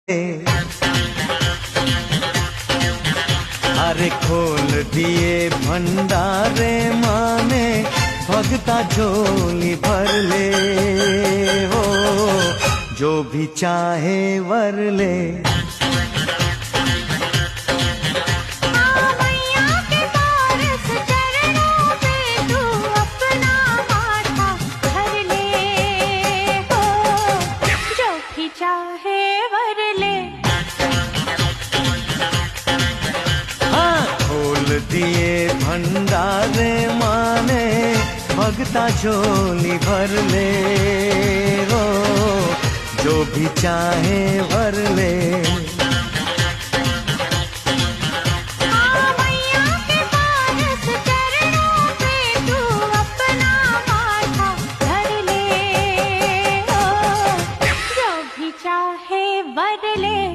अरे खोल दिए भंडारे माने भगता झोली भर ले हो, जो भी चाहे वर ले। चाहे वर ले। हाँ खोल दिए भंडारे माने भगता झोली भर ले हो, जो भी चाहे वर ले। चाहे वर ले।